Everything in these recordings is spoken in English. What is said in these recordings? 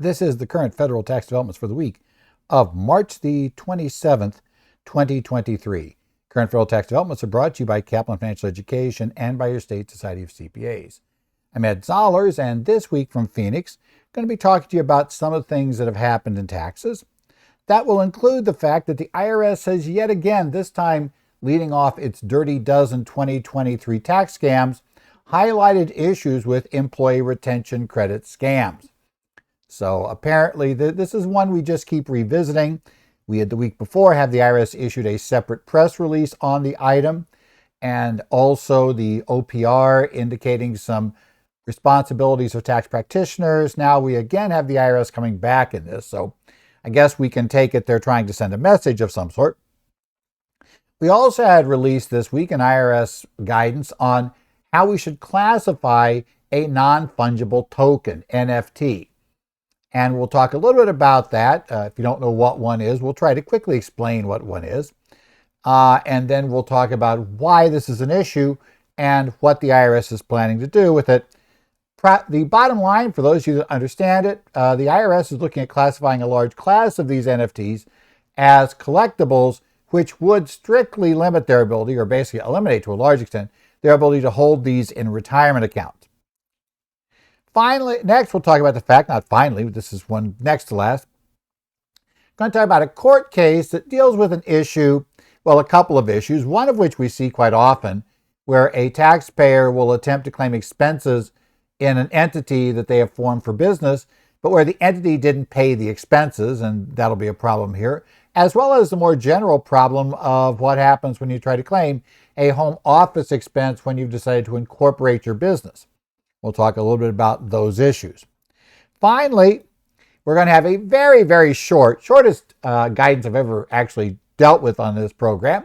This is the current federal tax developments for the week of March the 27th, 2023. Current federal tax developments are brought to you by Kaplan Financial Education and by your state Society of CPAs. I'm Ed Zollers, and this week from Phoenix, I'm going to be talking to you about some of the things that have happened in taxes. That will include the fact that the IRS has yet again, this time leading off its Dirty Dozen 2023 tax scams, highlighted issues with employee retention credit scams. So apparently this is one we just keep revisiting. We had the week before had the IRS issued a separate press release on the item, and also the OPR indicating some responsibilities of tax practitioners. Now we again have the IRS coming back in this. So I guess we can take it they're trying to send a message of some sort. We also had released this week an IRS guidance on how we should classify a non-fungible token, NFT. And we'll talk a little bit about that. If you don't know what one is, we'll try to quickly explain what one is. And then we'll talk about why this is an issue and what the IRS is planning to do with it. The bottom line, for those of you that understand it, the IRS is looking at classifying a large class of these NFTs as collectibles, which would strictly limit their ability, or basically eliminate to a large extent, their ability to hold these in retirement accounts. Finally, next we'll talk about the fact, not finally, this is one next to last. I'm going to talk about a court case that deals with an issue, well, a couple of issues, one of which we see quite often, where a taxpayer will attempt to claim expenses in an entity that they have formed for business, but where the entity didn't pay the expenses, and that'll be a problem here, as well as the more general problem of what happens when you try to claim a home office expense when you've decided to incorporate your business. We'll talk a little bit about those issues. Finally, we're going to have a very, very shortest guidance I've ever actually dealt with on this program,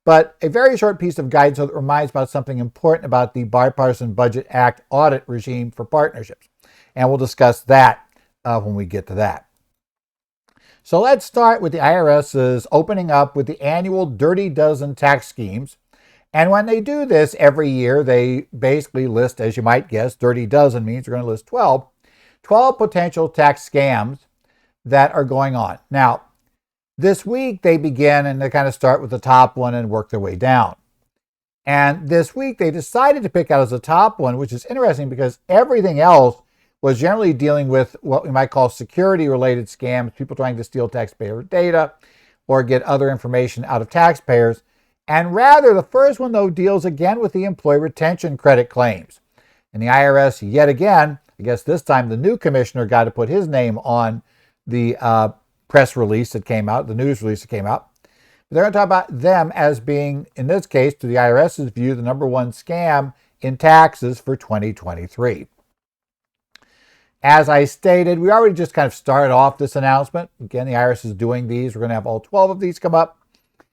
but a very short piece of guidance that reminds about something important about the Bipartisan Budget Act audit regime for partnerships. And we'll discuss that when we get to that. So let's start with the IRS's opening up with the annual Dirty Dozen tax schemes. And when they do this every year, they basically list, as you might guess, Dirty Dozen means they're going to list 12 potential tax scams that are going on. Now, this week they begin and they kind of start with the top one and work their way down. And this week they decided to pick out as the top one, which is interesting because everything else was generally dealing with what we might call security-related scams, people trying to steal taxpayer data or get other information out of taxpayers. And rather, the first one, though, deals again with the employee retention credit claims. And the IRS, yet again, I guess this time the new commissioner got to put his name on the press release that came out, the news release that came out. But they're going to talk about them as being, in this case, to the IRS's view, the number one scam in taxes for 2023. As I stated, we already just kind of started off this announcement. Again, the IRS is doing these. We're going to have all 12 of these come up.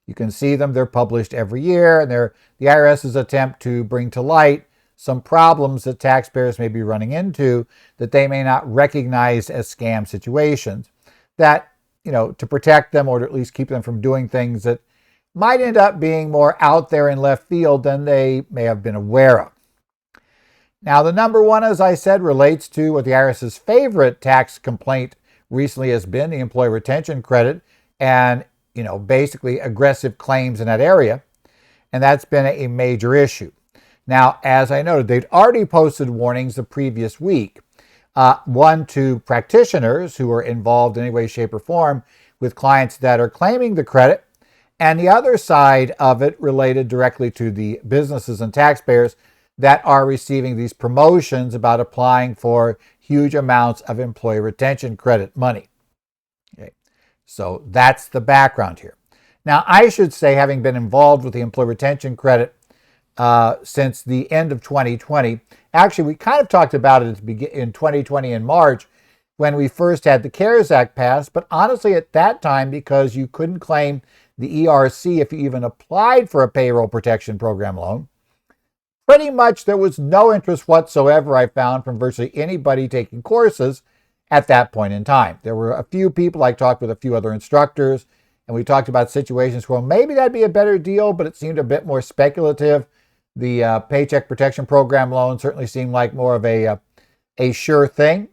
You can see them. They're published every year, and they're the IRS's attempt to bring to light some problems that taxpayers may be running into that they may not recognize as scam situations, that, to protect them or to at least keep them from doing things that might end up being more out there in left field than they may have been aware of. Now, the number one, as I said, relates to what the IRS's favorite tax complaint recently has been, the employee retention credit, and, basically aggressive claims in that area. And that's been a major issue. Now, as I noted, they'd already posted warnings the previous week. One to practitioners who are involved in any way, shape, or form with clients that are claiming the credit. And the other side of it related directly to the businesses and taxpayers that are receiving these promotions about applying for huge amounts of employee retention credit money. Okay. So that's the background here. Now, I should say, having been involved with the employee retention credit since the end of 2020, actually, we kind of talked about it in 2020 in March when we first had the CARES Act passed, but honestly at that time, because you couldn't claim the ERC if you even applied for a payroll protection program loan, pretty much there was no interest whatsoever, I found, from virtually anybody taking courses at that point in time. There were a few people, I talked with a few other instructors, and we talked about situations where maybe that'd be a better deal, but it seemed a bit more speculative. The Paycheck Protection Program loan certainly seemed like more of a sure thing.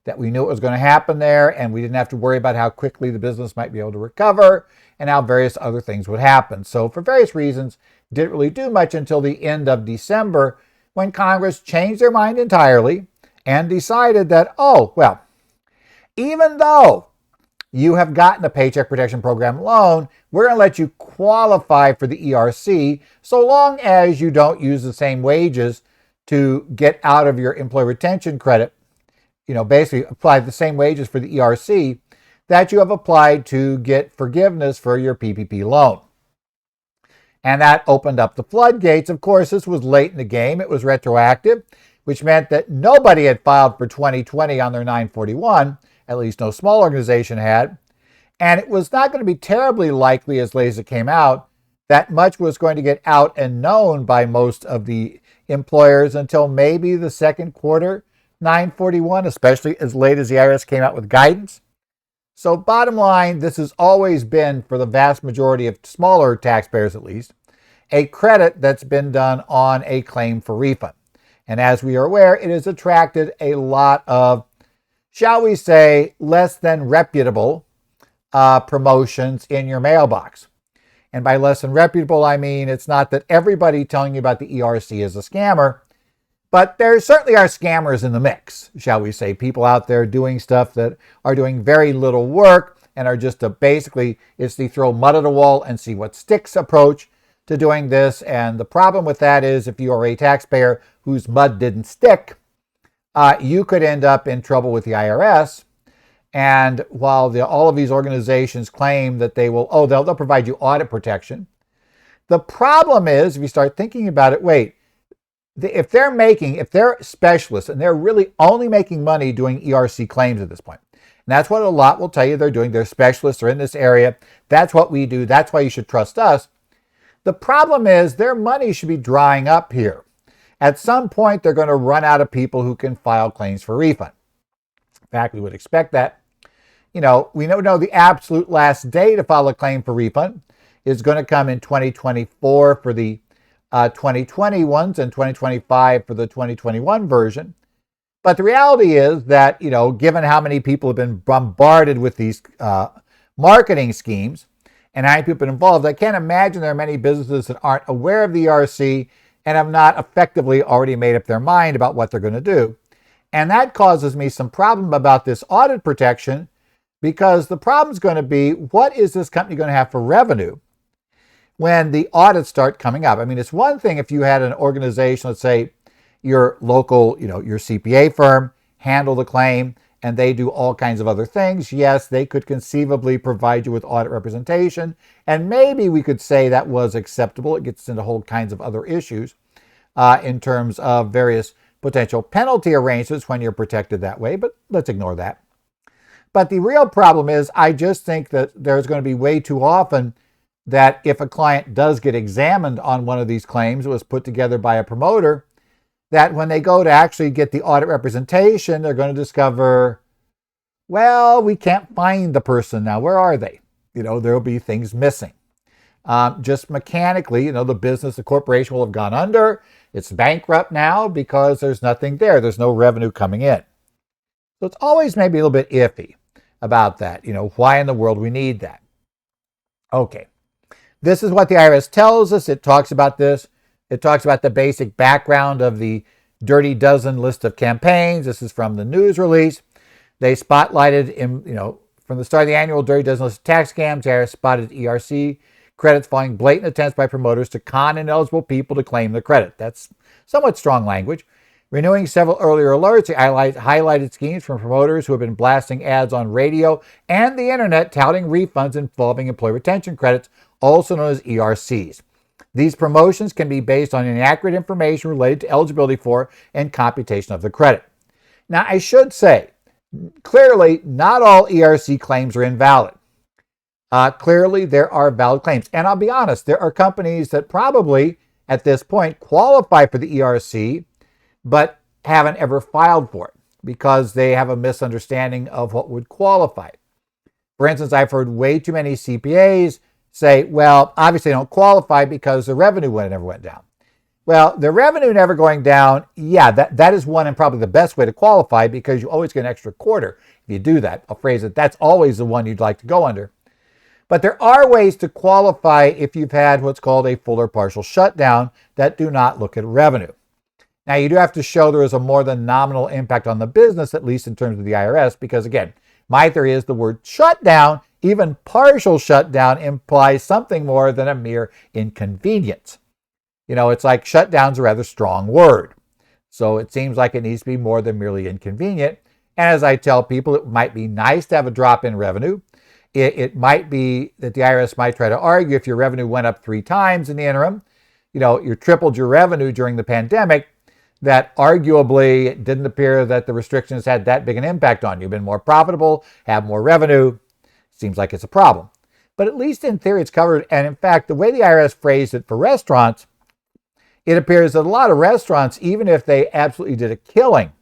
that we knew it was going to happen there, and we didn't have to worry about how quickly the business might be able to recover and how various other things would happen. So for various reasons, didn't really do much until the end of December, when Congress changed their mind entirely and decided that, oh, well, even though you have gotten a Paycheck Protection Program loan, we're going to let you qualify for the ERC so long as you don't use the same wages to get out of your employee retention credit. Basically apply the same wages for the ERC that you have applied to get forgiveness for your PPP loan. And that opened up the floodgates. Of course, this was late in the game. It was retroactive, which meant that nobody had filed for 2020 on their 941, at least no small organization had. And it was not going to be terribly likely, as late as it came out, that much was going to get out and known by most of the employers until maybe the second quarter 941, especially as late as the IRS came out with guidance. So bottom line, this has always been, for the vast majority of smaller taxpayers at least, a credit that's been done on a claim for refund. And as we are aware, it has attracted a lot of, shall we say, less than reputable promotions in your mailbox. And by less than reputable, I mean it's not that everybody telling you about the ERC is a scammer, but there certainly are scammers in the mix, shall we say. People out there doing stuff that are doing very little work and are just basically, it's the throw mud at a wall and see what sticks approach to doing this. And the problem with that is, if you are a taxpayer whose mud didn't stick, you could end up in trouble with the IRS. And while all of these organizations claim that they'll provide you audit protection, the problem is, if you start thinking about it, wait, if they're specialists and they're really only making money doing ERC claims at this point, and that's what a lot will tell you they're doing, they're specialists, they're in this area, that's what we do, that's why you should trust us. The problem is their money should be drying up here. At some point, they're going to run out of people who can file claims for refund. In fact, we would expect that. We know the absolute last day to file a claim for refund is going to come in 2024 for the 2020 ones and 2025 for the 2021 version. But the reality is that, given how many people have been bombarded with these marketing schemes and how many people have been involved, I can't imagine there are many businesses that aren't aware of the ERC and have not effectively already made up their mind about what they're going to do. And that causes me some problem about this audit protection, because the problem is going to be, what is this company going to have for revenue when the audits start coming up? I mean, it's one thing if you had an organization, let's say your local, your CPA firm, handle the claim and they do all kinds of other things. Yes, they could conceivably provide you with audit representation, and maybe we could say that was acceptable. It gets into whole kinds of other issues in terms of various potential penalty arrangements when you're protected that way, but let's ignore that. But the real problem is, I just think that there's going to be way too often that if a client does get examined on one of these claims, it was put together by a promoter, that when they go to actually get the audit representation, they're going to discover, well, we can't find the person now. Where are they? There'll be things missing. Just mechanically, the business, the corporation will have gone under. It's bankrupt now because there's nothing there. There's no revenue coming in. So it's always maybe a little bit iffy about that. Why in the world we need that? Okay. This is what the IRS tells us. It talks about this. It talks about the basic background of the Dirty Dozen list of campaigns. This is from the news release. They spotlighted, from the start of the annual Dirty Dozen list of tax scams, the IRS spotted ERC credits following blatant attempts by promoters to con ineligible people to claim the credit. That's somewhat strong language. Renewing several earlier alerts, they highlighted schemes from promoters who have been blasting ads on radio and the internet touting refunds involving employee retention credits, also known as ERCs. These promotions can be based on inaccurate information related to eligibility for and computation of the credit. Now, I should say, clearly, not all ERC claims are invalid. Clearly, there are valid claims. And I'll be honest, there are companies that probably, at this point, qualify for the ERC, but haven't ever filed for it because they have a misunderstanding of what would qualify. For instance, I've heard way too many CPAs say, well, obviously they don't qualify because the revenue never went down. Well, the revenue never going down, yeah, that is one and probably the best way to qualify because you always get an extra quarter if you do that. I'll phrase it, that's always the one you'd like to go under. But there are ways to qualify if you've had what's called a full or partial shutdown that do not look at revenue. Now, you do have to show there is a more than nominal impact on the business, at least in terms of the IRS, because again, my theory is the word shutdown, even partial shutdown, implies something more than a mere inconvenience. It's like shutdown's a rather strong word. So it seems like it needs to be more than merely inconvenient. And as I tell people, it might be nice to have a drop in revenue. It might be that the IRS might try to argue if your revenue went up 3 times in the interim, you tripled your revenue during the pandemic, that arguably it didn't appear that the restrictions had that big an impact on you. You've been more profitable, have more revenue. Seems like it's a problem. But at least in theory, it's covered. And in fact, the way the IRS phrased it for restaurants, it appears that a lot of restaurants, even if they absolutely did a killing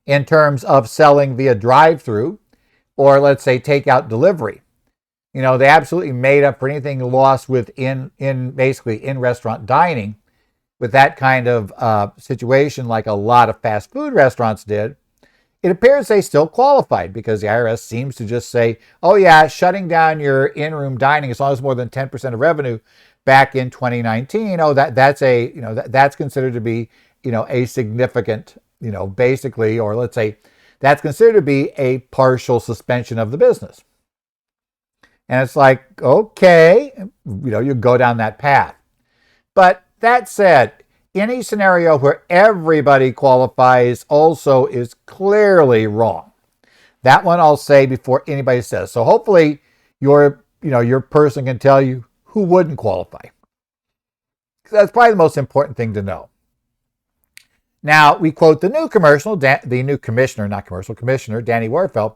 in terms of selling via drive-through or let's say takeout delivery, they absolutely made up for anything lost within basically in restaurant dining with that kind of situation like a lot of fast food restaurants did. It appears they still qualified because the IRS seems to just say, oh yeah, shutting down your in-room dining as long as more than 10% of revenue back in 2019, that's considered to be, a significant, basically, or let's say that's considered to be a partial suspension of the business. And it's like, okay, you go down that path. But that said, any scenario where everybody qualifies also is clearly wrong. That one I'll say before anybody says. So hopefully your person can tell you who wouldn't qualify. That's probably the most important thing to know. Now, we quote the new commissioner, Danny Warfel,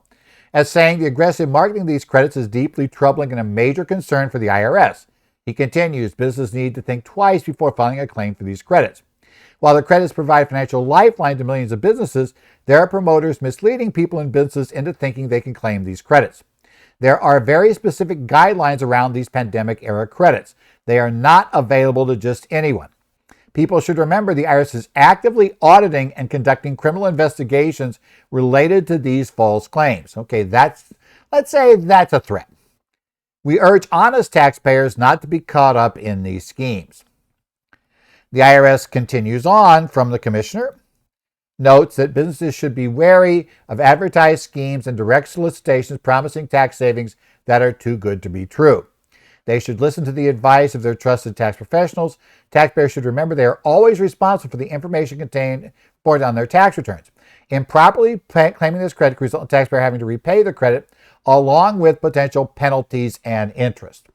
as saying the aggressive marketing of these credits is deeply troubling and a major concern for the IRS. He continues, businesses need to think twice before filing a claim for these credits. While the credits provide financial lifeline to millions of businesses, there are promoters misleading people and businesses into thinking they can claim these credits. There are very specific guidelines around these pandemic-era credits. They are not available to just anyone. People should remember the IRS is actively auditing and conducting criminal investigations related to these false claims. Okay, let's say that's a threat. We urge honest taxpayers not to be caught up in these schemes. The IRS continues on from the commissioner, notes that businesses should be wary of advertised schemes and direct solicitations promising tax savings that are too good to be true. They should listen to the advice of their trusted tax professionals. Taxpayers should remember they are always responsible for the information contained reported on their tax returns. Improperly claiming this credit could result in the taxpayer having to repay the credit along with potential penalties and interest.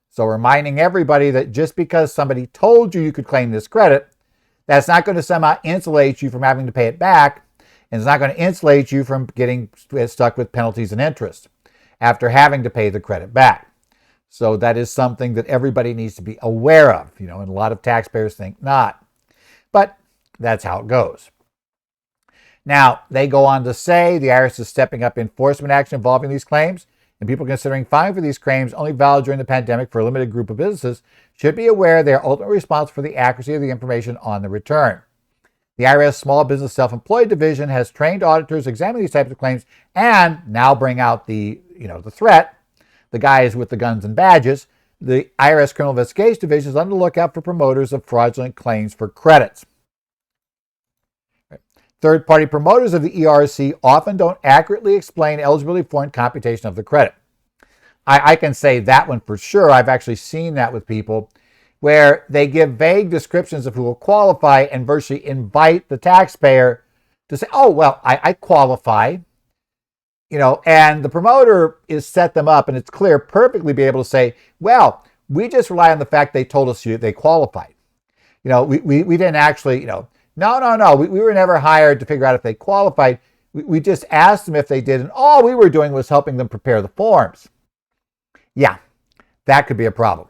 So reminding everybody that just because somebody told you could claim this credit, that's not going to somehow insulate you from having to pay it back, and it's not going to insulate you from getting stuck with penalties and interest after having to pay the credit back. So that is something that everybody needs to be aware of, and a lot of taxpayers think not. But that's how it goes. Now, they go on to say the IRS is stepping up enforcement action involving these claims, and people considering filing for these claims only valid during the pandemic for a limited group of businesses should be aware they are ultimately responsible for the accuracy of the information on the return. The IRS Small Business Self-Employed Division has trained auditors examining these types of claims and now bring out the threat, the guys with the guns and badges. The IRS Criminal Investigation Division is on the lookout for promoters of fraudulent claims for credits. Third-party promoters of the ERC often don't accurately explain eligibility for and computation of the credit. I can say that one for sure. I've actually seen that with people where they give vague descriptions of who will qualify and virtually invite the taxpayer to say, oh, well, I qualify. And the promoter is set them up, and it's clear, perfectly be able to say, well, we just rely on the fact they told us they qualified. We didn't actually, no. We were never hired to figure out if they qualified. We just asked them if they did, and all we were doing was helping them prepare the forms. Yeah, that could be a problem.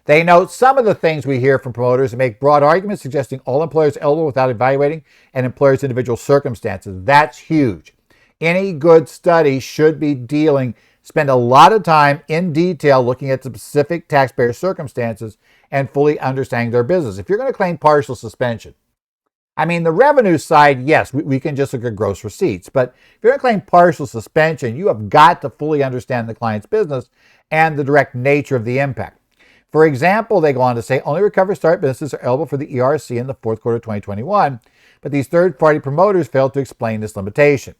They note some of the things we hear from promoters and make broad arguments suggesting all employers are eligible without evaluating an employer's individual circumstances. That's huge. Any good study should be spend a lot of time in detail looking at specific taxpayer circumstances and fully understanding their business. If you're going to claim partial suspension, I mean, the revenue side, yes, we can just look at gross receipts. But if you're going to claim partial suspension, you have got to fully understand the client's business and the direct nature of the impact. For example, they go on to say only recovery start businesses are eligible for the ERC in the fourth quarter of 2021, but these third-party promoters failed to explain this limitation.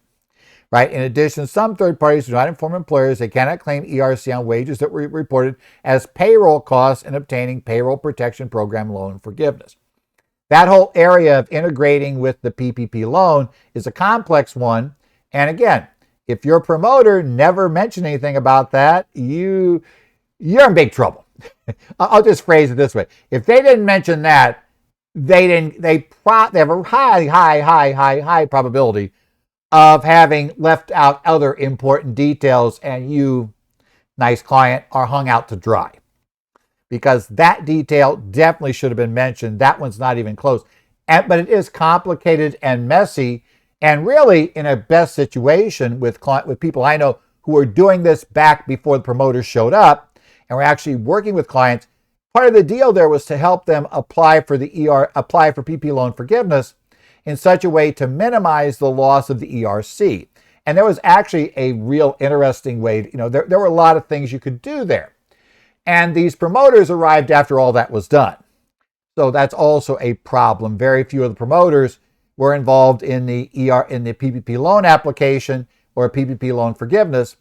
Right? In addition, some third parties do not inform employers they cannot claim ERC on wages that were reported as payroll costs in obtaining payroll protection program loan forgiveness. That whole area of integrating with the PPP loan is a complex one. And again, if your promoter never mentioned anything about that, you're in big trouble. I'll just phrase it this way. If they didn't mention that, they have a high probability of having left out other important details, and you, nice client, are hung out to dry. Because that detail definitely should have been mentioned. That one's not even close. But it is complicated and messy, and really in a best situation with people I know who are doing this back before the promoters showed up, and we're actually working with clients. Part of the deal there was to help them apply for PP loan forgiveness in such a way to minimize the loss of the ERC. And there was actually a real interesting way, there were a lot of things you could do there. And these promoters arrived after all that was done. So that's also a problem. Very few of the promoters were involved in the PPP loan application or PPP loan forgiveness.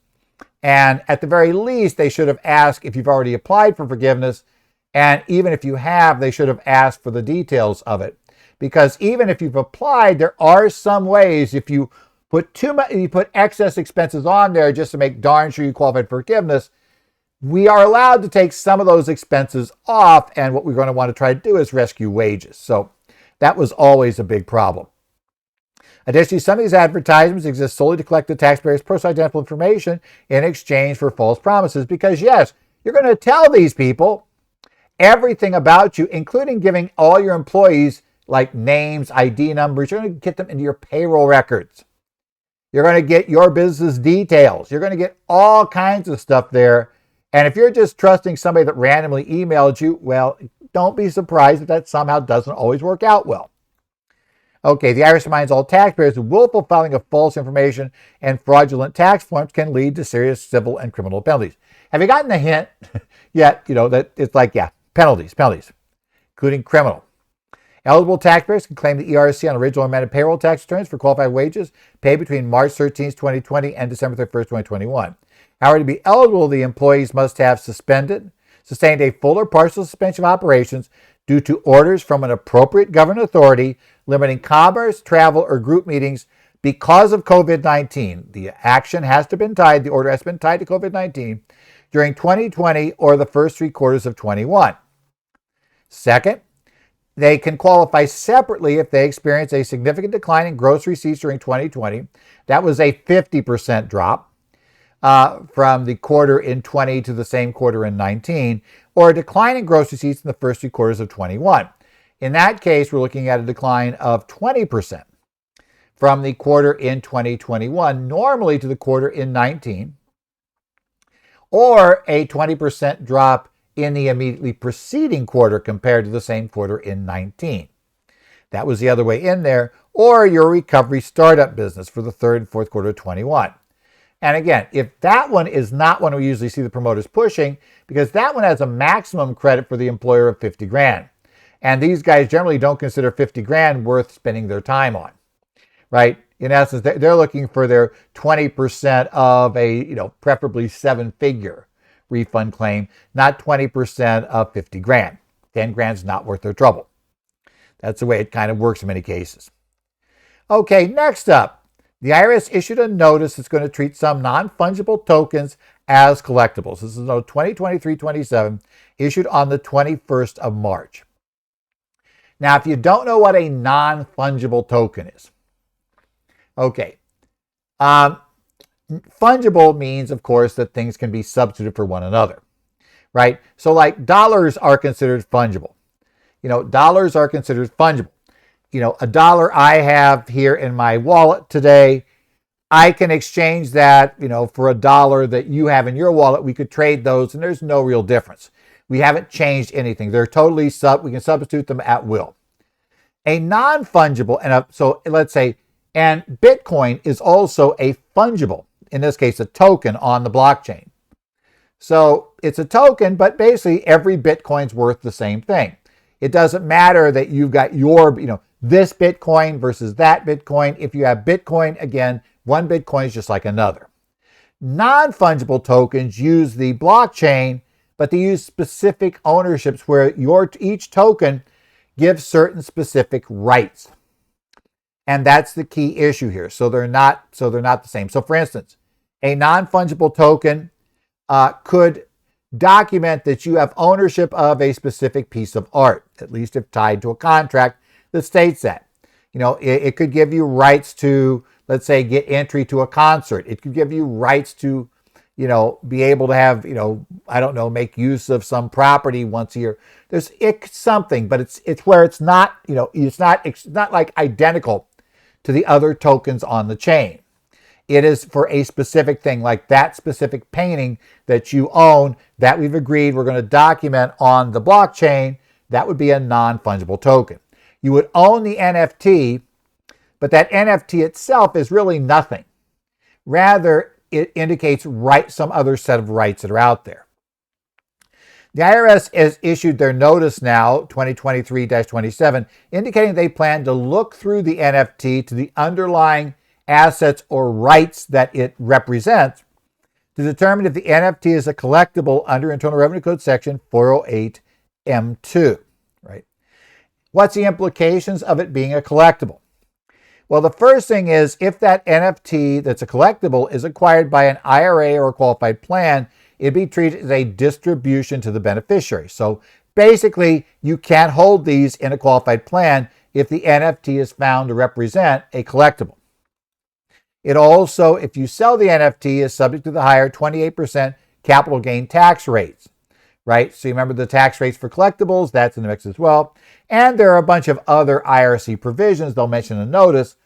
And at the very least, they should have asked if you've already applied for forgiveness. And even if you have, they should have asked for the details of it. Because even if you've applied, there are some ways, if you put excess expenses on there just to make darn sure you qualify for forgiveness, we are allowed to take some of those expenses off, and what we're going to want to try to do is rescue wages. So that was always a big problem. Additionally, some of these advertisements exist solely to collect the taxpayer's personal identifiable information in exchange for false promises. Because yes, you're going to tell these people everything about you, including giving all your employees like names, ID numbers. You're going to get them into your payroll records. You're going to get your business details. You're going to get all kinds of stuff there. And if you're just trusting somebody that randomly emailed you, well, don't be surprised if that somehow doesn't always work out well. Okay, the IRS reminds all taxpayers that willful filing of false information and fraudulent tax forms can lead to serious civil and criminal penalties. Have you gotten the hint yet? That it's like, penalties, including criminal. Eligible taxpayers can claim the ERC on original amended payroll tax returns for qualified wages paid between March 13th, 2020 and December 31st, 2021. However, to be eligible, the employees must have sustained a full or partial suspension of operations due to orders from an appropriate government authority limiting commerce, travel, or group meetings because of COVID-19. The order has been tied to COVID-19 during 2020 or the first 3 quarters of 21. Second, they can qualify separately if they experience a significant decline in gross receipts during 2020. That was a 50% drop from the quarter in 20 to the same quarter in 19, or a decline in gross receipts in the first 3 quarters of 21. In that case, we're looking at a decline of 20% from the quarter in 2021, normally to the quarter in 19, or a 20% drop in the immediately preceding quarter compared to the same quarter in 19. That was the other way in there, or your recovery startup business for the third and fourth quarter of 21. And again, if that one is not one we usually see the promoters pushing, because that one has a maximum credit for the employer of 50 grand. And these guys generally don't consider 50 grand worth spending their time on, right? In essence, they're looking for their 20% of a, preferably 7-figure refund claim, not 20% of 50 grand. 10 grand's not worth their trouble. That's the way it kind of works in many cases. Okay, next up, the IRS issued a notice that's going to treat some non-fungible tokens as collectibles. This is note 2023-27, issued on the 21st of March. Now, if you don't know what a non-fungible token is, okay, fungible means, of course, that things can be substituted for one another, right? So like dollars are considered fungible. Dollars are considered fungible. A dollar I have here in my wallet today, I can exchange that, for a dollar that you have in your wallet. We could trade those and there's no real difference. We haven't changed anything. They're totally we can substitute them at will. A non-fungible, so let's say, and Bitcoin is also a fungible, in this case, a token on the blockchain. So it's a token, but basically every Bitcoin's worth the same thing. It doesn't matter that you've got this Bitcoin versus that Bitcoin. If you have Bitcoin, again, one Bitcoin is just like another. Non-fungible tokens use the blockchain, but they use specific ownerships where each token gives certain specific rights. And that's the key issue here. So they're not the same. So for instance, a non-fungible token could document that you have ownership of a specific piece of art, at least if tied to a contract that states that. It could give you rights to, let's say, get entry to a concert. It could give you rights to, be able to have, make use of some property once a year. There's something, but it's where it's not, it's not like identical to the other tokens on the chain. It is for a specific thing, like that specific painting that you own that we've agreed we're going to document on the blockchain. That would be a non-fungible token. You would own the NFT, but that NFT itself is really nothing. Rather, it indicates some other set of rights that are out there. The IRS has issued their notice now, 2023-27, indicating they plan to look through the NFT to the underlying assets or rights that it represents to determine if the NFT is a collectible under Internal Revenue Code section 408M2, right? What's the implications of it being a collectible? Well, the first thing is if that NFT that's a collectible is acquired by an IRA or a qualified plan, it'd be treated as a distribution to the beneficiary. So basically, you can't hold these in a qualified plan if the NFT is found to represent a collectible. It also, if you sell the NFT, is subject to the higher 28% capital gain tax rates, right? So you remember the tax rates for collectibles, that's in the mix as well. And there are a bunch of other IRC provisions they'll mention in the notice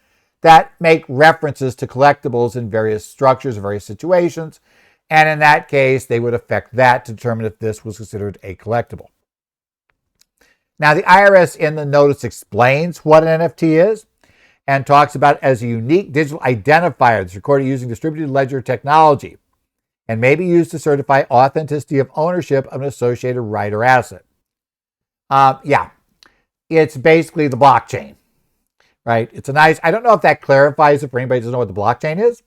that make references to collectibles in various structures, various situations. And in that case, they would affect that to determine if this was considered a collectible. Now, the IRS in the notice explains what an NFT is and talks about it as a unique digital identifier that's recorded using distributed ledger technology and may be used to certify authenticity of ownership of an associated right or asset. It's basically the blockchain, right? I don't know if that clarifies it for anybody who doesn't know what the blockchain is.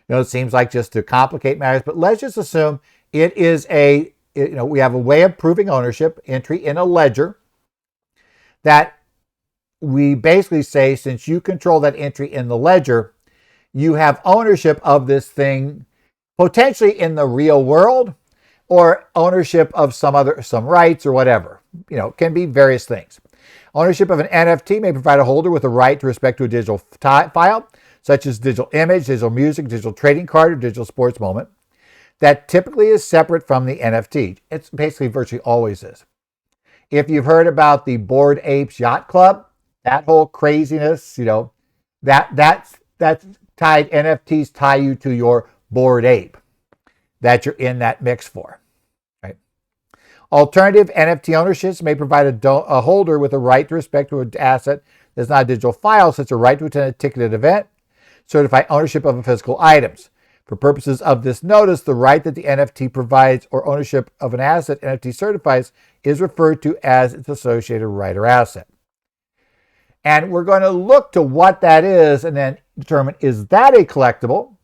It seems like just to complicate matters, but let's just assume it is we have a way of proving ownership, entry in a ledger, that we basically say, since you control that entry in the ledger, you have ownership of this thing potentially in the real world or ownership of some rights or whatever. Can be various things. Ownership of an NFT may provide a holder with a right to respect to a digital file, such as digital image, digital music, digital trading card, or digital sports moment, that typically is separate from the NFT. It's basically virtually always is. If you've heard about the Bored Apes Yacht Club, that whole craziness, that's tied, NFTs tie you to your Bored Ape that you're in that mix for, right? Alternative NFT ownerships may provide a holder with a right to respect to an asset that's not a digital file, such as a right to attend a ticketed event, certify ownership of physical items. For purposes of this notice, the right that the NFT provides or ownership of an asset NFT certifies is referred to as its associated right or asset. And we're going to look to what that is and then determine, is that a collectible?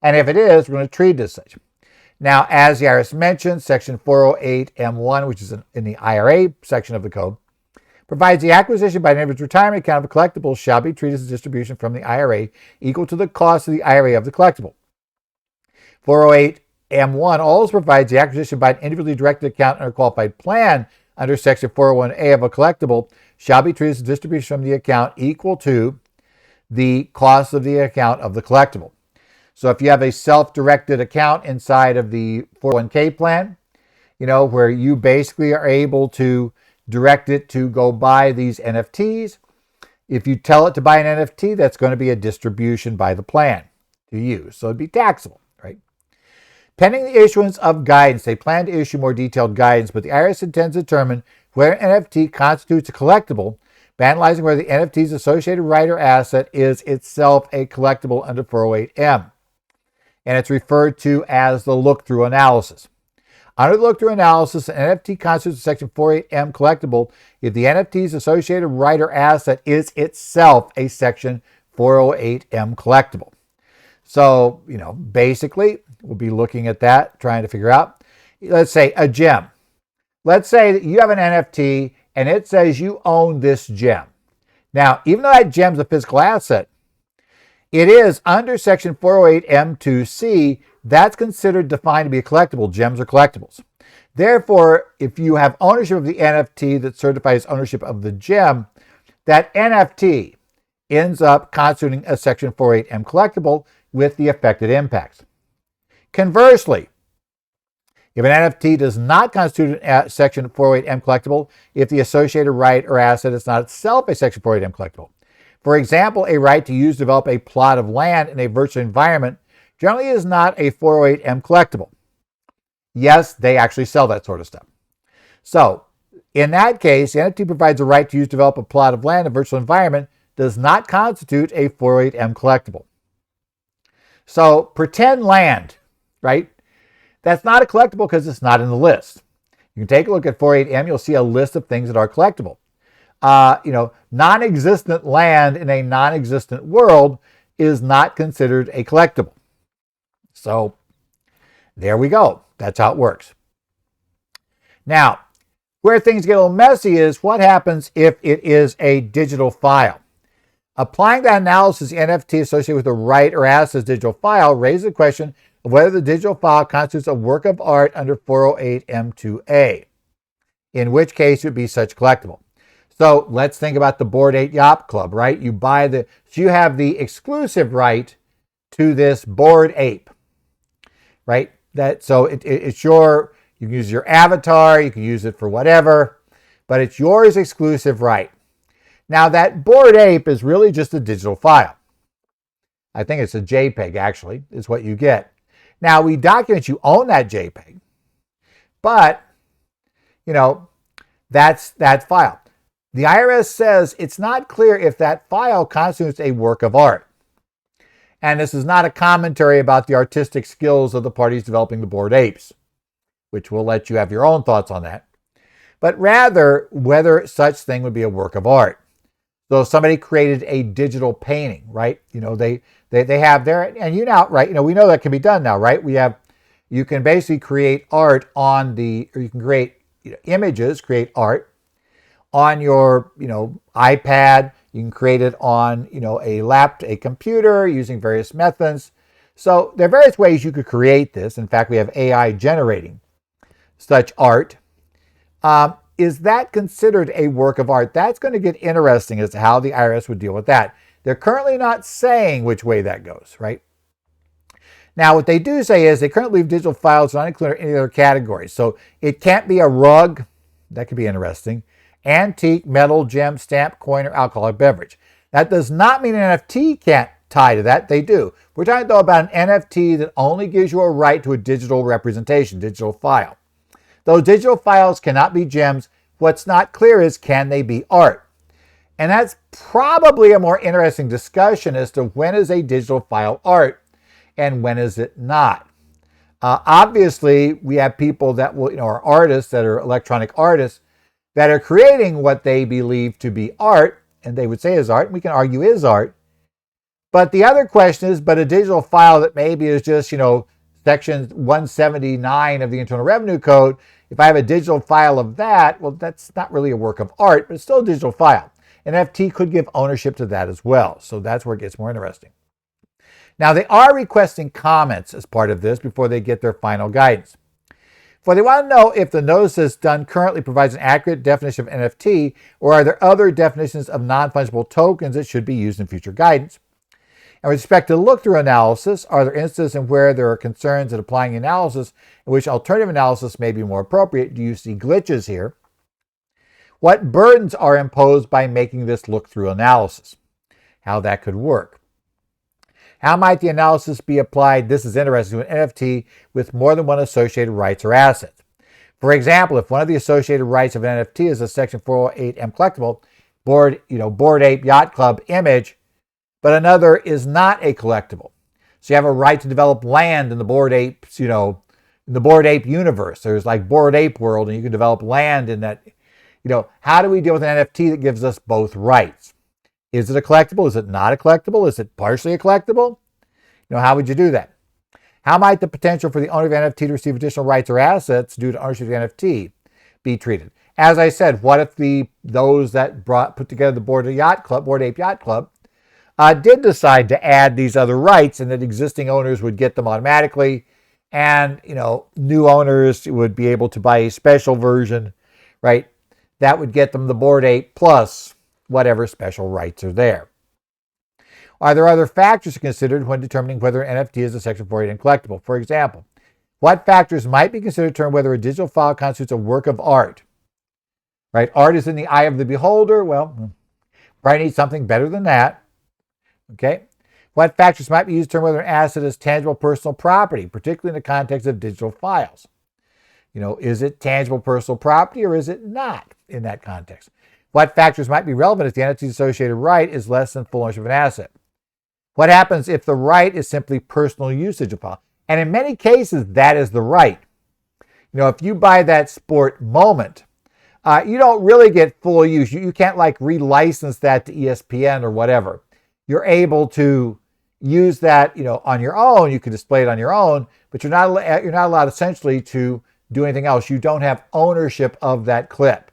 And if it is, we're going to treat it as such. Now, as the IRS mentioned, Section 408M1, which is in the IRA section of the code, provides the acquisition by an individual's retirement account of a collectible shall be treated as a distribution from the IRA equal to the cost of the IRA of the collectible. 408M1 also provides the acquisition by an individually directed account under a qualified plan under Section 401A of a collectible shall be treated as a distribution from the account equal to the cost of the account of the collectible. So if you have a self-directed account inside of the 401k plan, where you basically are able to direct it to go buy these NFTs, if you tell it to buy an NFT, that's going to be a distribution by the plan to you. So it'd be taxable, right? Pending the issuance of guidance, they plan to issue more detailed guidance, but the IRS intends to determine whether an NFT constitutes a collectible, by analyzing whether the NFT's associated right or asset is itself a collectible under 408M. And it's referred to as the look-through analysis. Under the look-through analysis, an NFT constitutes a Section 408M collectible if the NFT's associated right or asset is itself a Section 408M collectible. So, basically, we'll be looking at that, trying to figure out, let's say a gem. Let's say that you have an NFT and it says you own this gem. Now, even though that gem's a physical asset, it is under Section 408M2C, that's considered defined to be a collectible. Gems are collectibles. Therefore, if you have ownership of the NFT that certifies ownership of the gem, that NFT ends up constituting a Section 408M collectible with the affected impacts. Conversely, if an NFT does not constitute a Section 408M collectible, if the associated right or asset is not itself a Section 408M collectible. For example, a right to use, develop a plot of land in a virtual environment generally is not a 408M collectible. Yes, they actually sell that sort of stuff. So, in that case, the NFT provides a right to use, develop a plot of land in a virtual environment does not constitute a 408M collectible. So, pretend land, right? That's not a collectible because it's not in the list. You can take a look at 408M, you'll see a list of things that are collectible. Non-existent land in a non-existent world is not considered a collectible. So there we go. That's how it works. Now, where things get a little messy is what happens if it is a digital file. Applying that analysis, the NFT associated with the right or asset digital file raises the question of whether the digital file constitutes a work of art under 408M2A, in which case it would be such collectible. So let's think about the Bored Ape Yacht Club, right? So you have the exclusive right to this Bored Ape, right? It's your, you can use your avatar, you can use it for whatever, but it's yours exclusive right. Now that Bored Ape is really just a digital file. I think it's a JPEG actually, is what you get. Now we document you own that JPEG, but that's that file. The IRS says it's not clear if that file constitutes a work of art. And this is not a commentary about the artistic skills of the parties developing the Bored Apes, which will let you have your own thoughts on that, but rather whether such thing would be a work of art. So if somebody created a digital painting, right? They have their, and right? We know that can be done now, right? You can basically create art or you can create images, create art on your, iPad. You can create it on, a computer using various methods. So there are various ways you could create this. In fact, we have AI generating such art. Is that considered a work of art? That's going to get interesting as to how the IRS would deal with that. They're currently not saying which way that goes, right? Now, what they do say is they currently leave digital files not included in any other categories. So it can't be a rug. That could be interesting. Antique, metal, gem, stamp, coin, or alcoholic beverage. That does not mean an NFT can't tie to that. They do. We're talking, though, about an NFT that only gives you a right to a digital representation, digital file. Those digital files cannot be gems. What's not clear is, can they be art? And that's probably a more interesting discussion as to when is a digital file art and when is it not. Obviously, we have people that are artists, that are electronic artists, that are creating what they believe to be art, and they would say is art, and we can argue is art. But the other question is, but a digital file that maybe is just, Section 179 of the Internal Revenue Code, if I have a digital file of that, well, that's not really a work of art, but it's still a digital file. An NFT could give ownership to that as well. So that's where it gets more interesting. Now, they are requesting comments as part of this before they get their final guidance. For they want to know if the notice that's done currently provides an accurate definition of NFT, or are there other definitions of non-fungible tokens that should be used in future guidance. And with respect to look-through analysis, are there instances in where there are concerns in applying analysis in which alternative analysis may be more appropriate? Do you see glitches here? What burdens are imposed by making this look-through analysis? How that could work. How might the analysis be applied, this is interesting, to an NFT with more than one associated rights or assets? For example, if one of the associated rights of an NFT is a Section 408M collectible, Bored Ape Yacht Club image, but another is not a collectible. So you have a right to develop land in the Bored Apes, in the Bored Ape universe. There's like Bored Ape World, and you can develop land in that. How do we deal with an NFT that gives us both rights? Is it a collectible? Is it not a collectible? Is it partially a collectible? How would you do that? How might the potential for the owner of an NFT to receive additional rights or assets due to ownership of the NFT be treated? As I said, what if those that put together the Bored Ape Yacht Club, did decide to add these other rights, and that existing owners would get them automatically, and new owners would be able to buy a special version, right? That would get them the Bored Ape plus whatever special rights are there. Are there other factors considered when determining whether an NFT is a Section 408 collectible? For example, what factors might be considered to determine whether a digital file constitutes a work of art? Right? Art is in the eye of the beholder. Well, probably need something better than that. Okay. What factors might be used to determine whether an asset is tangible personal property, particularly in the context of digital files? Is it tangible personal property or is it not in that context? What factors might be relevant if the entity's associated right is less than full ownership of an asset? What happens if the right is simply personal usage of file? And in many cases, that is the right. If you buy that sport moment, you don't really get full use. You can't relicense that to ESPN or whatever. You're able to use that, on your own. You can display it on your own, but you're not allowed essentially to do anything else. You don't have ownership of that clip.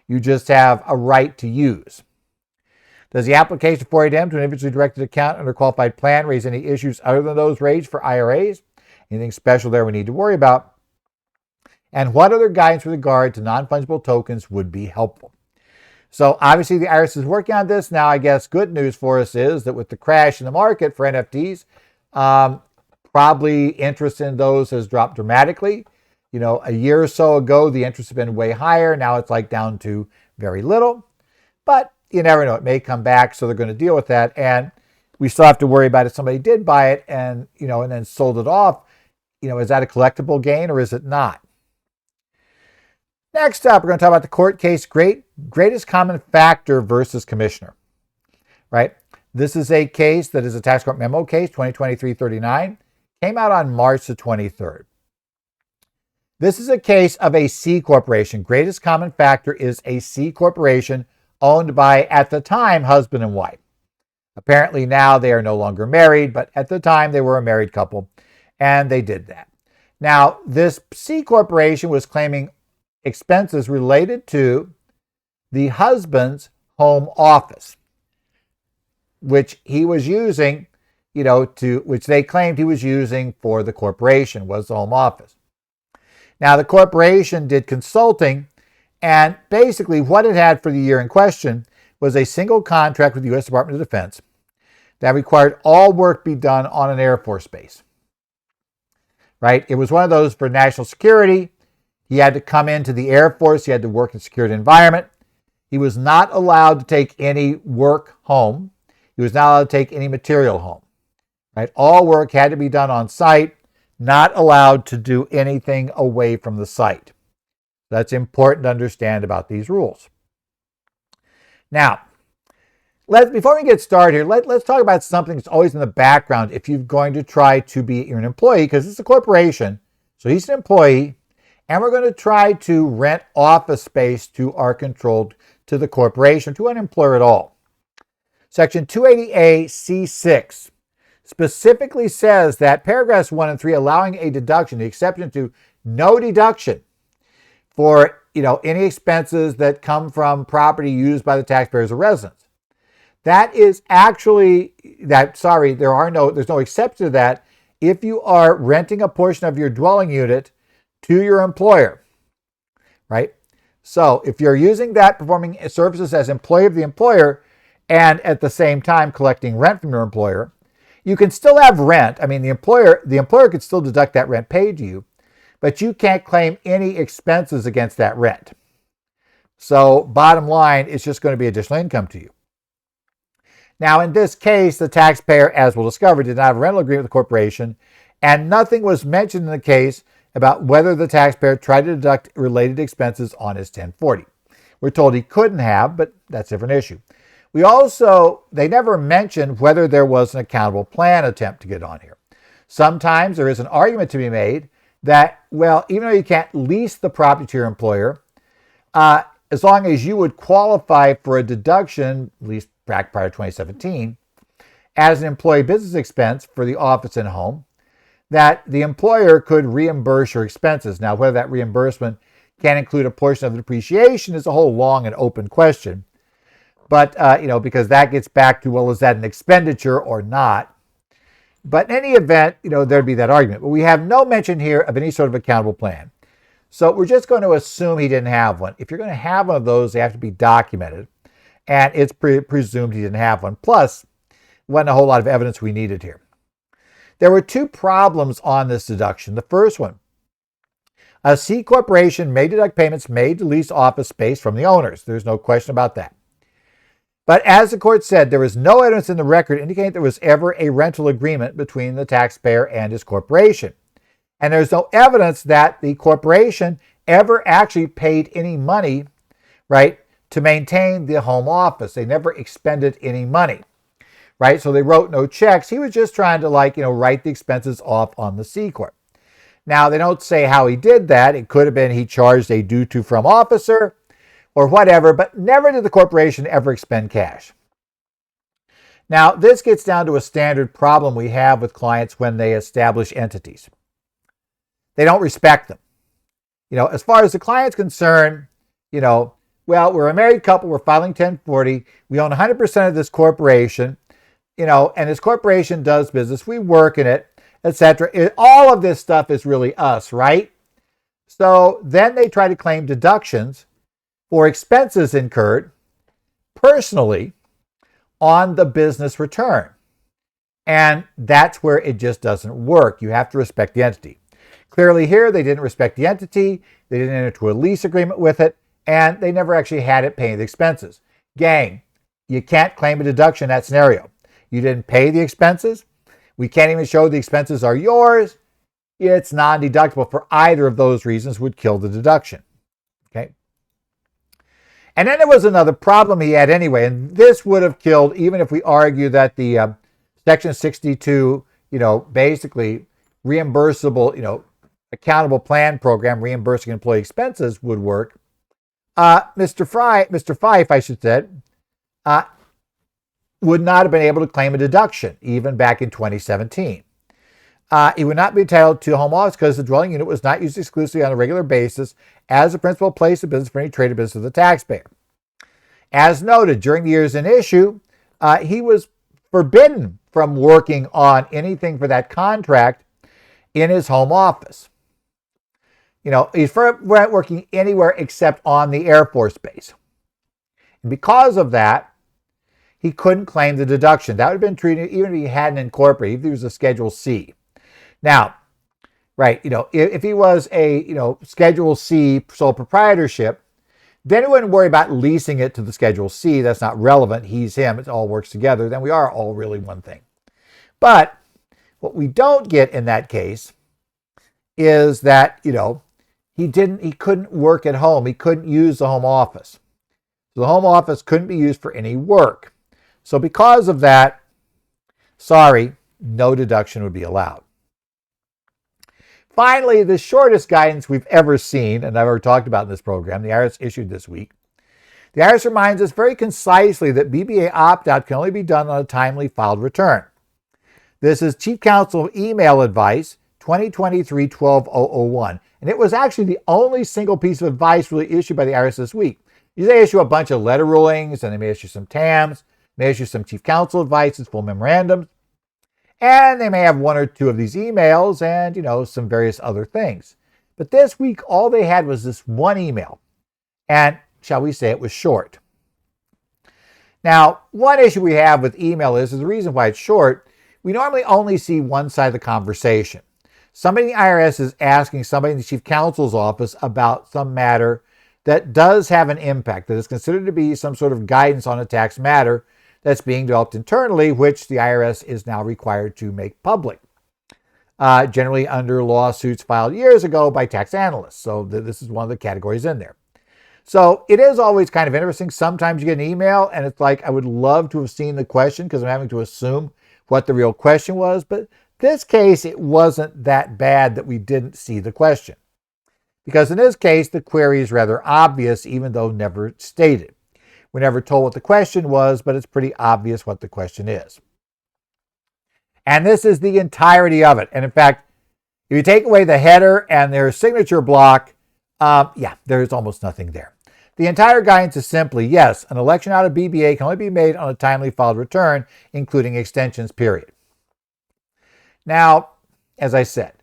You just have a right to use. Does the application for 408M to an individually directed account under a qualified plan raise any issues other than those raised for IRAs? Anything special there we need to worry about? And what other guidance with regard to non-fungible tokens would be helpful? So obviously the IRS is working on this. Now I guess good news for us is that with the crash in the market for NFTs, probably interest in those has dropped dramatically. A year or so ago, the interest has been way higher. Now it's down to very little. But you never know. It may come back, so they're going to deal with that. And we still have to worry about if somebody did buy it and then sold it off. Is that a collectible gain or is it not? Next up, we're going to talk about the court case greatest common factor versus commissioner. Right? This is a case that is a tax court memo case, 2023-39. Came out on March the 23rd. This is a case of a C corporation. Greatest common factor is a C corporation owned by, at the time, husband and wife. Apparently now they are no longer married, but at the time they were a married couple, and they did that. Now, this C corporation was claiming expenses related to the husband's home office, which he was using, which they claimed he was using for the corporation, was the home office. Now, the corporation did consulting, and basically what it had for the year in question was a single contract with the U.S. Department of Defense that required all work be done on an Air Force base. Right? It was one of those for national security. He had to come into the Air Force. He had to work in a secured environment. He was not allowed to take any work home. He was not allowed to take any material home. Right? All work had to be done on site, not allowed to do anything away from the site. That's important to understand about these rules. Now, before we get started here, let's talk about something that's always in the background if you're going to try to be an employee, because it's a corporation, so he's an employee, and we're going to try to rent office space to the corporation, to an employer at all. Section 280A C6 specifically says that paragraphs 1 and 3 allowing a deduction, the exception to no deduction for any expenses that come from property used by the taxpayers or residents. That is actually there's no exception to that if you are renting a portion of your dwelling unit to your employer, right? So if you're using that, performing services as employee of the employer and at the same time collecting rent from your employer, you can still have rent. I mean, the employer could still deduct that rent paid to you, but you can't claim any expenses against that rent. So bottom line, it's just going to be additional income to you. Now, in this case, the taxpayer, as we'll discover, did not have a rental agreement with the corporation, and nothing was mentioned in the case about whether the taxpayer tried to deduct related expenses on his 1040. We're told he couldn't have, but that's a different issue. They never mentioned whether there was an accountable plan attempt to get on here. Sometimes there is an argument to be made that, well, even though you can't lease the property to your employer, as long as you would qualify for a deduction, at least back prior to 2017, as an employee business expense for the office and home, that the employer could reimburse your expenses. Now, whether that reimbursement can include a portion of the depreciation is a whole long and open question. But, because that gets back to, well, is that an expenditure or not? But in any event, there'd be that argument. But we have no mention here of any sort of accountable plan. So we're just going to assume he didn't have one. If you're going to have one of those, they have to be documented. And it's presumed he didn't have one. Plus, wasn't a whole lot of evidence we needed here. There were two problems on this deduction. The first one, a C corporation may deduct payments made to lease office space from the owners. There's no question about that. But as the court said, there was no evidence in the record indicating there was ever a rental agreement between the taxpayer and his corporation. And there's no evidence that the corporation ever actually paid any money, right, to maintain the home office. They never expended any money, right? So they wrote no checks. He was just trying to write the expenses off on the C corp. Now, they don't say how he did that. It could have been he charged a due to from officer or whatever, but never did the corporation ever expend cash. Now, this gets down to a standard problem we have with clients when they establish entities. They don't respect them. As far as the client's concerned, well, we're a married couple, we're filing 1040, we own 100% of this corporation, and this corporation does business, we work in it, etc. All of this stuff is really us, right? So then they try to claim deductions for expenses incurred personally on the business return. And that's where it just doesn't work. You have to respect the entity. Clearly here, they didn't respect the entity, they didn't enter into a lease agreement with it, and they never actually had it paying the expenses. Gang, you can't claim a deduction in that scenario. You didn't pay the expenses. We can't even show the expenses are yours. It's non-deductible for either of those reasons, would kill the deduction. Okay. And then there was another problem he had anyway, and this would have killed even if we argue that the Section 62, basically reimbursable, accountable plan program reimbursing employee expenses would work. Mr. Fife, I should say, would not have been able to claim a deduction even back in 2017. He would not be entitled to home office because the dwelling unit was not used exclusively on a regular basis as a principal place of business for any trade or business of the taxpayer. As noted, during the years in issue, he was forbidden from working on anything for that contract in his home office. He's not working anywhere except on the Air Force Base. And because of that, he couldn't claim the deduction. That would have been treated even if he hadn't incorporated, if he was a Schedule C. Now, right, if he was a, Schedule C sole proprietorship, then we wouldn't worry about leasing it to the Schedule C. That's not relevant. He's him. It all works together. Then we are all really one thing. But what we don't get in that case is that, he couldn't work at home. He couldn't use the home office. So the home office couldn't be used for any work. So because of that, sorry, no deduction would be allowed. Finally, the shortest guidance we've ever seen, and I've already talked about in this program, the IRS issued this week. The IRS reminds us very concisely that BBA opt-out can only be done on a timely filed return. This is Chief Counsel Email Advice 2023-12-001. And it was actually the only single piece of advice really issued by the IRS this week. They issue a bunch of letter rulings, and they may issue some TAMs, may issue some Chief Counsel advice, full memorandums, and they may have one or two of these emails and, some various other things. But this week, all they had was this one email, and shall we say it was short. Now, one issue we have with email is the reason why it's short, we normally only see one side of the conversation. Somebody in the IRS is asking somebody in the Chief Counsel's office about some matter that does have an impact, that is considered to be some sort of guidance on a tax matter that's being developed internally, which the IRS is now required to make public, generally under lawsuits filed years ago by tax analysts. So this is one of the categories in there. So it is always kind of interesting. Sometimes you get an email and it's like, I would love to have seen the question because I'm having to assume what the real question was. But this case, it wasn't that bad that we didn't see the question. Because in this case, the query is rather obvious, even though never stated. We're never told what the question was, but it's pretty obvious what the question is. And this is the entirety of it. And in fact, if you take away the header and their signature block, there's almost nothing there. The entire guidance is simply, yes, an election out of BBA can only be made on a timely filed return, including extensions, period. Now, as I said,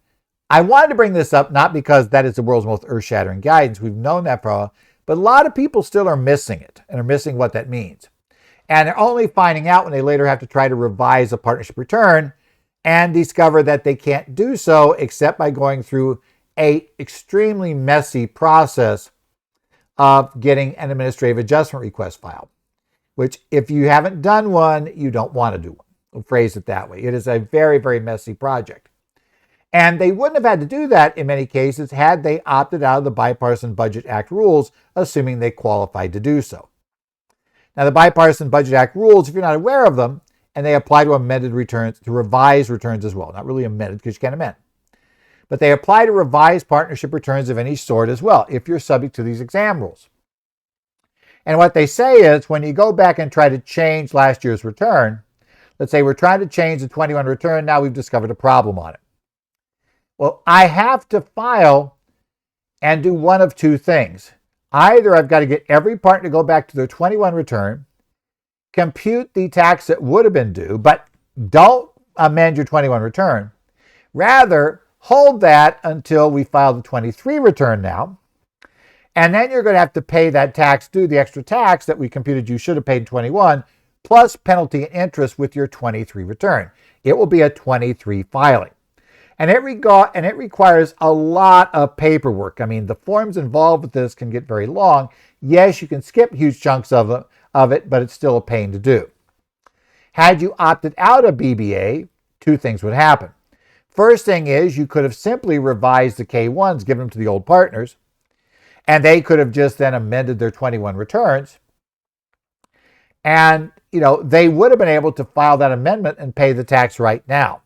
I wanted to bring this up not because that is the world's most earth-shattering guidance. We've known that for a while, but a lot of people still are missing it and are missing what that means. And they're only finding out when they later have to try to revise a partnership return and discover that they can't do so except by going through an extremely messy process of getting an administrative adjustment request filed, which if you haven't done one, you don't want to do one. We'll phrase it that way. It is a very, very messy project. And they wouldn't have had to do that in many cases had they opted out of the Bipartisan Budget Act rules, assuming they qualified to do so. Now, the Bipartisan Budget Act rules, if you're not aware of them, and they apply to amended returns, to revised returns as well. Not really amended because you can't amend. But they apply to revised partnership returns of any sort as well, if you're subject to these exam rules. And what they say is when you go back and try to change last year's return, let's say we're trying to change the 21 return, now we've discovered a problem on it. Well, I have to file and do one of two things. Either I've got to get every partner to go back to their 21 return, compute the tax that would have been due, but don't amend your 21 return. Rather, hold that until we file the 23 return now. And then you're going to have to pay that tax due, the extra tax that we computed you should have paid in 21, plus penalty and interest with your 23 return. It will be a 23 filing. And it requires a lot of paperwork. I mean, the forms involved with this can get very long. Yes, you can skip huge chunks of it, but it's still a pain to do. Had you opted out of BBA, two things would happen. First thing is you could have simply revised the K1s, given them to the old partners, and they could have just then amended their 21 returns. And, they would have been able to file that amendment and pay the tax right now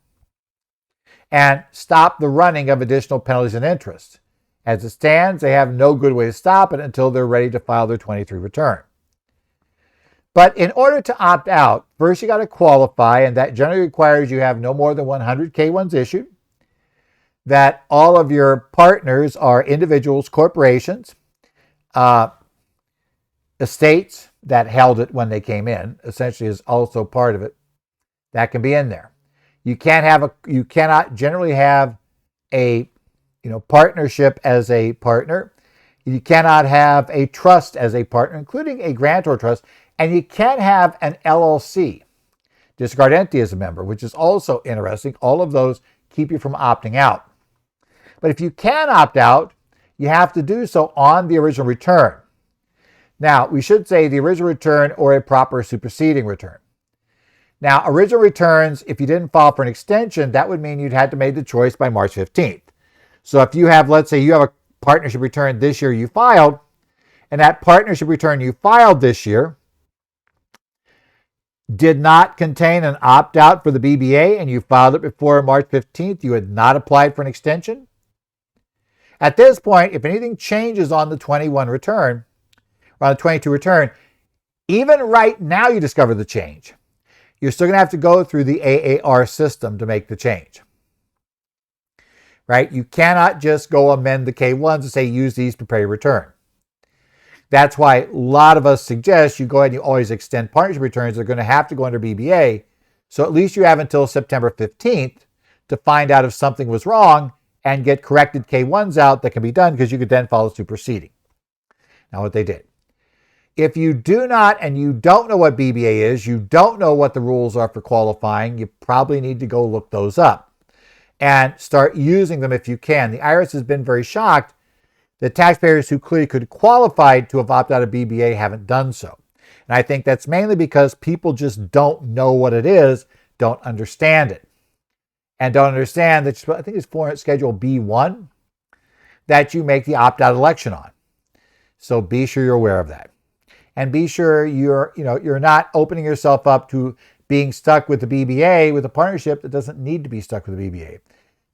and stop the running of additional penalties and interest. As it stands, they have no good way to stop it until they're ready to file their 23 return. But in order to opt out, first you got to qualify, and that generally requires you have no more than 100 K1s issued, that all of your partners are individuals, corporations, estates that held it when they came in, essentially is also part of it. That can be in there. You cannot generally have a partnership as a partner. You cannot have a trust as a partner, including a grantor trust. And you can't have an LLC, disregard entity, as a member, which is also interesting. All of those keep you from opting out. But if you can opt out, you have to do so on the original return. Now, we should say the original return or a proper superseding return. Now, original returns, if you didn't file for an extension, that would mean you'd had to make the choice by March 15th. So if you have, let's say you have a partnership return this year you filed, and that partnership return you filed this year did not contain an opt-out for the BBA and you filed it before March 15th, you had not applied for an extension. At this point, if anything changes on the 21 return, or on the 22 return, even right now you discover the change, you're still going to have to go through the AAR system to make the change. Right? You cannot just go amend the K1s and say use these to prepare your return. That's why a lot of us suggest you go ahead and you always extend partnership returns. They're going to have to go under BBA. So at least you have until September 15th to find out if something was wrong and get corrected K1s out that can be done because you could then follow superseding. Now what they did. If you do not and you don't know what BBA is, you don't know what the rules are for qualifying, you probably need to go look those up and start using them if you can. The IRS has been very shocked that taxpayers who clearly could qualify to have opted out of BBA haven't done so. And I think that's mainly because people just don't know what it is, don't understand it, and don't understand that, I think it's for Schedule B1, that you make the opt-out election on. So be sure you're aware of that. And be sure you're not opening yourself up to being stuck with the BBA, with a partnership that doesn't need to be stuck with the BBA.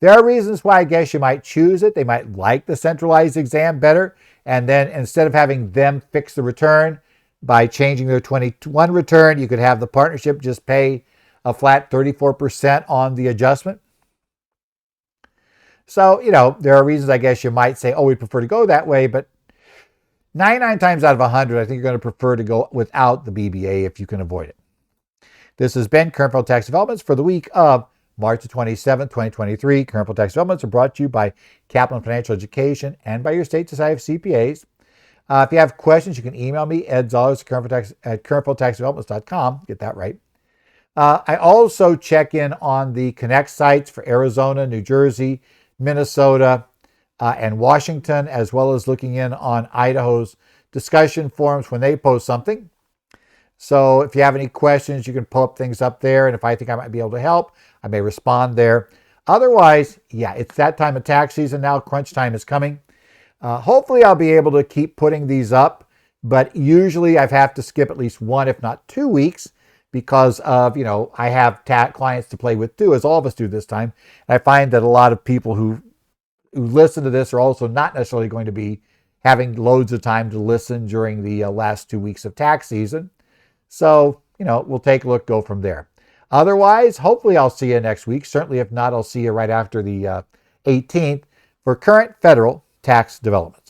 There are reasons why I guess you might choose it. They might like the centralized exam better. And then instead of having them fix the return by changing their 21 return, you could have the partnership just pay a flat 34% on the adjustment. So, there are reasons I guess you might say, oh, we prefer to go that way. But 99 times out of 100, I think you're going to prefer to go without the BBA if you can avoid it. This has been Current Federal Tax Developments for the week of March 27, 2023. Current Federal Tax Developments are brought to you by Kaplan Financial Education and by your state society of CPAs. If you have questions, you can email me, Ed Zollers at currentfederaltaxdevelopments.com. Get that right. I also check in on the Connect sites for Arizona, New Jersey, Minnesota, and Washington, as well as looking in on Idaho's discussion forums when they post something. So if you have any questions, you can pull up things up there. And if I think I might be able to help, I may respond there. Otherwise, yeah, it's that time of tax season now. Crunch time is coming. Hopefully I'll be able to keep putting these up, but usually I have to skip at least 1, if not 2 weeks because of, I have clients to play with too, as all of us do this time. And I find that a lot of people who listen to this are also not necessarily going to be having loads of time to listen during the last 2 weeks of tax season. So, we'll take a look, go from there. Otherwise, hopefully I'll see you next week. Certainly, if not, I'll see you right after the 18th for current federal tax developments.